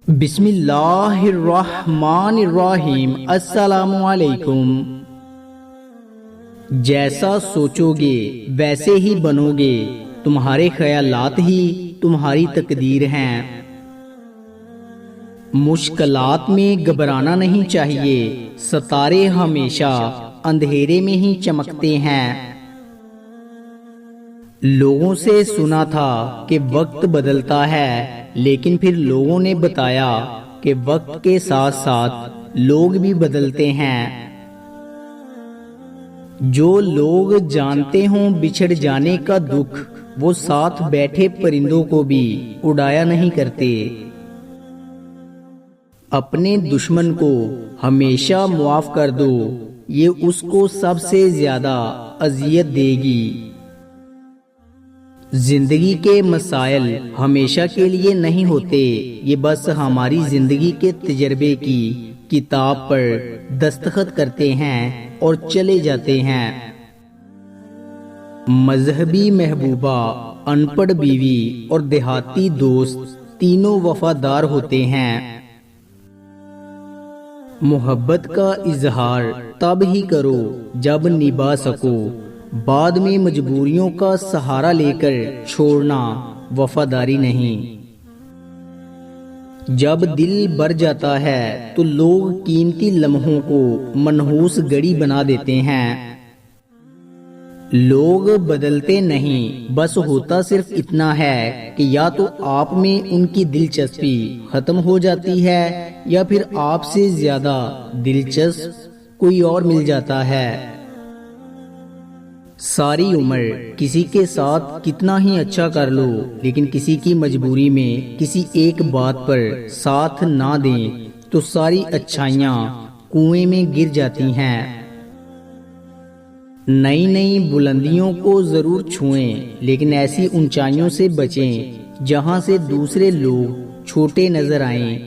بسم اللہ الرحمن الرحیم۔ السلام علیکم۔ جیسا سوچو گے ویسے ہی بنو گے، تمہارے خیالات ہی تمہاری تقدیر ہیں۔ مشکلات میں گھبرانا نہیں چاہیے، ستارے ہمیشہ اندھیرے میں ہی چمکتے ہیں۔ لوگوں سے سنا تھا کہ وقت بدلتا ہے، لیکن پھر لوگوں نے بتایا کہ وقت کے ساتھ ساتھ لوگ بھی بدلتے ہیں۔ جو لوگ جانتے ہوں بچھڑ جانے کا دکھ، وہ ساتھ بیٹھے پرندوں کو بھی اڑایا نہیں کرتے۔ اپنے دشمن کو ہمیشہ معاف کر دو، یہ اس کو سب سے زیادہ اذیت دے گی۔ زندگی کے مسائل ہمیشہ کے لیے نہیں ہوتے، یہ بس ہماری زندگی کے تجربے کی کتاب پر دستخط کرتے ہیں اور چلے جاتے ہیں۔ مذہبی محبوبہ، ان پڑھ بیوی اور دیہاتی دوست تینوں وفادار ہوتے ہیں۔ محبت کا اظہار تب ہی کرو جب نبھا سکو، بعد میں مجبوریوں کا سہارا لے کر چھوڑنا وفاداری نہیں۔ جب دل بھر جاتا ہے تو لوگ قیمتی لمحوں کو منحوس گڑی بنا دیتے ہیں۔ لوگ بدلتے نہیں، بس ہوتا صرف اتنا ہے کہ یا تو آپ میں ان کی دلچسپی ختم ہو جاتی ہے یا پھر آپ سے زیادہ دلچسپ کوئی اور مل جاتا ہے۔ ساری عمر کسی کے ساتھ کتنا ہی اچھا کر لو، لیکن کسی کی مجبوری میں کسی ایک بات پر ساتھ نہ دیں تو ساری اچھائیاں کنویں میں گر جاتی ہیں۔ نئی نئی بلندیوں کو ضرور چھوئیں، لیکن ایسی اونچائیوں سے بچیں جہاں سے دوسرے لوگ چھوٹے نظر آئیں۔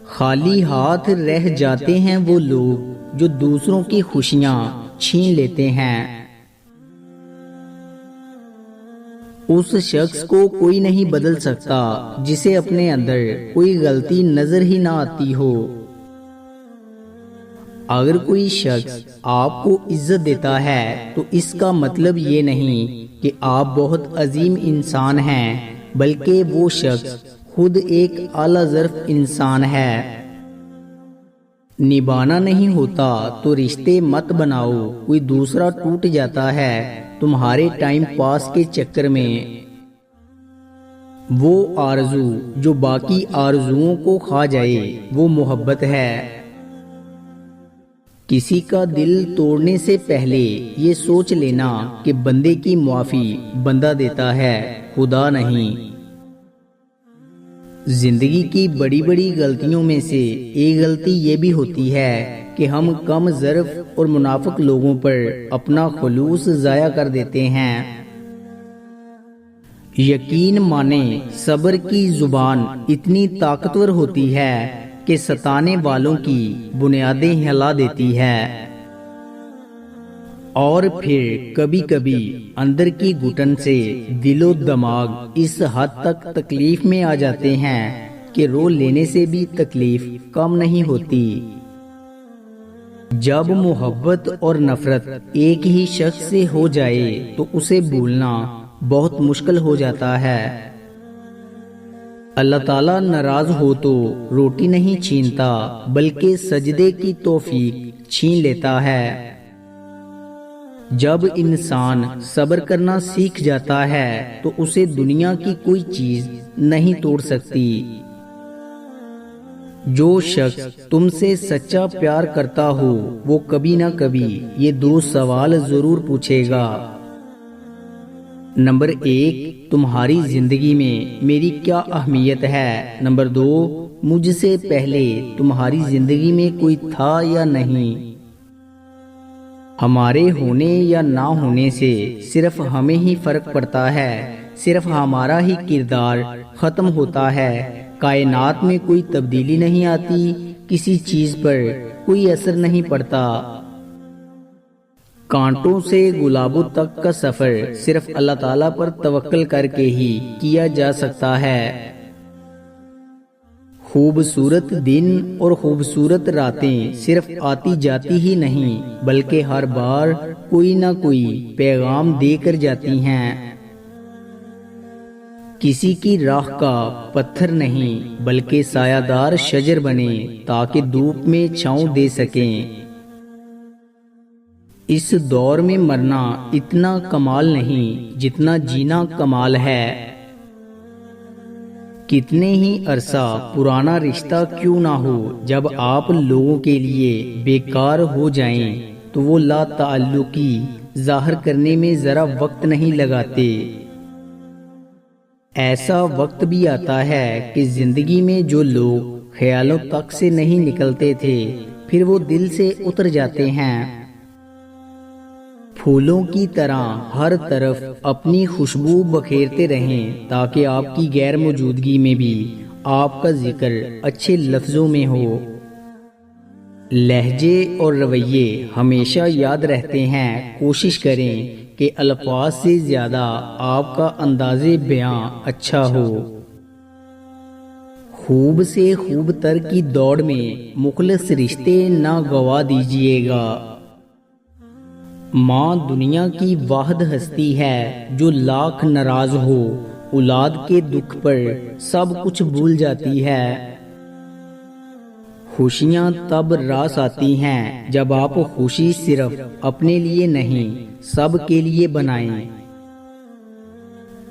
خالی ہاتھ رہ جاتے ہیں وہ لوگ جو دوسروں کی خوشیاں چھین لیتے ہیں۔ اس شخص کو کوئی نہیں بدل سکتا جسے اپنے اندر کوئی غلطی نظر ہی نہ آتی ہو۔ اگر کوئی شخص آپ کو عزت دیتا ہے تو اس کا مطلب یہ نہیں کہ آپ بہت عظیم انسان ہیں، بلکہ وہ شخص خود ایک اعلیٰ ظرف انسان ہے۔ نبھانا نہیں ہوتا تو رشتے مت بناؤ، کوئی دوسرا ٹوٹ جاتا ہے تمہارے ٹائم پاس کے چکر میں۔ وہ آرزو جو باقی آرزوؤں کو کھا جائے وہ محبت ہے۔ کسی کا دل توڑنے سے پہلے یہ سوچ لینا کہ بندے کی معافی بندہ دیتا ہے، خدا نہیں۔ زندگی کی بڑی بڑی غلطیوں میں سے ایک غلطی یہ بھی ہوتی ہے کہ ہم کم ظرف اور منافق لوگوں پر اپنا خلوص ضائع کر دیتے ہیں۔ یقین مانیں، صبر کی زبان اتنی طاقتور ہوتی ہے کہ ستانے والوں کی بنیادیں ہلا دیتی ہے، اور پھر کبھی کبھی اندر کی گھٹن سے دل و دماغ اس حد تک تکلیف میں آ جاتے ہیں کہ رو لینے سے بھی تکلیف کم نہیں ہوتی۔ جب محبت اور نفرت ایک ہی شخص سے ہو جائے تو اسے بھولنا بہت مشکل ہو جاتا ہے۔ اللہ تعالیٰ ناراض ہو تو روٹی نہیں چھینتا، بلکہ سجدے کی توفیق چھین لیتا ہے۔ جب انسان صبر کرنا سیکھ جاتا ہے تو اسے دنیا کی کوئی چیز نہیں توڑ سکتی۔ جو شخص تم سے سچا پیار کرتا ہو وہ کبھی نہ کبھی یہ دو سوال ضرور پوچھے گا۔ نمبر 1، تمہاری زندگی میں میری کیا اہمیت ہے؟ نمبر 2، مجھ سے پہلے تمہاری زندگی میں کوئی تھا یا نہیں؟ ہمارے ہونے یا نہ ہونے سے صرف ہمیں ہی فرق پڑتا ہے، صرف ہمارا ہی کردار ختم ہوتا ہے۔ کائنات میں کوئی تبدیلی نہیں آتی، کسی چیز پر کوئی اثر نہیں پڑتا۔ کانٹوں سے گلابوں تک کا سفر صرف اللہ تعالیٰ پر توکل کر کے ہی کیا جا سکتا ہے۔ خوبصورت دن اور خوبصورت راتیں صرف آتی جاتی ہی نہیں بلکہ ہر بار کوئی نہ کوئی پیغام دے کر جاتی ہیں۔ کسی کی راہ کا پتھر نہیں بلکہ سایہ دار شجر بنے تاکہ دھوپ میں چھاؤں دے سکیں۔ اس دور میں مرنا اتنا کمال نہیں جتنا جینا کمال ہے۔ کتنے ہی عرصہ پرانا رشتہ کیوں نہ ہو، جب آپ لوگوں کے لیے بیکار ہو جائیں تو وہ لا تعلقی ظاہر کرنے میں ذرا وقت نہیں لگاتے۔ ایسا وقت بھی آتا ہے کہ زندگی میں جو لوگ خیالوں تک سے نہیں نکلتے تھے پھر وہ دل سے اتر جاتے ہیں۔ پھولوں کی طرح ہر طرف اپنی خوشبو بکھیرتے رہیں تاکہ آپ کی غیر موجودگی میں بھی آپ کا ذکر اچھے لفظوں میں ہو۔ لہجے اور رویے ہمیشہ یاد رہتے ہیں، کوشش کریں کہ الفاظ سے زیادہ آپ کا انداز بیاں اچھا ہو۔ خوب سے خوب تر کی دوڑ میں مخلص رشتے نہ گوا دیجیے گا۔ ماں دنیا کی واحد ہستی ہے جو لاکھ ناراض ہو، اولاد کے دکھ پر سب کچھ بھول جاتی ہے۔ خوشیاں تب راس آتی ہیں جب آپ خوشی صرف اپنے لیے نہیں سب کے لیے بنائیں۔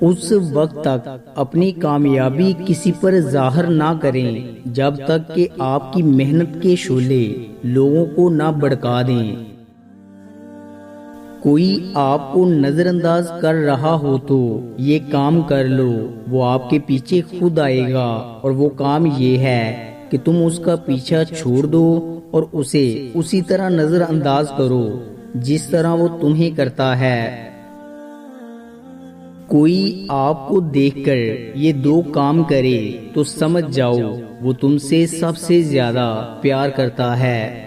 اس وقت تک اپنی کامیابی کسی پر ظاہر نہ کریں جب تک کہ آپ کی محنت کے شعلے لوگوں کو نہ بھڑکا دیں۔ کوئی آپ کو نظر انداز کر رہا ہو تو یہ کام کر لو، وہ آپ کے پیچھے خود آئے گا، اور وہ کام یہ ہے کہ تم اس کا پیچھا چھوڑ دو اور اسے اسی طرح نظر انداز کرو جس طرح وہ تمہیں کرتا ہے۔ کوئی آپ کو دیکھ کر یہ دو کام کرے تو سمجھ جاؤ وہ تم سے سب سے زیادہ پیار کرتا ہے۔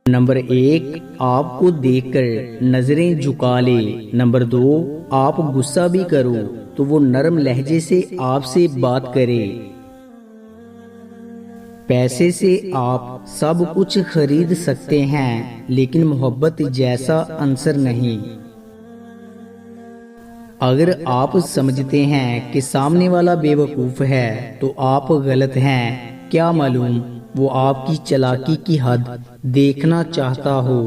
نمبر 1، آپ کو دیکھ کر نظریں جھکا لے۔ نمبر 2، آپ غصہ بھی کرو تو وہ نرم لہجے سے آپ سے بات کرے۔ پیسے سے آپ سب کچھ خرید سکتے ہیں لیکن محبت جیسا عنصر نہیں۔ اگر آپ سمجھتے ہیں کہ سامنے والا بے وقوف ہے تو آپ غلط ہیں، کیا معلوم وہ آپ کی چالاکی کی حد دیکھنا چاہتا ہو۔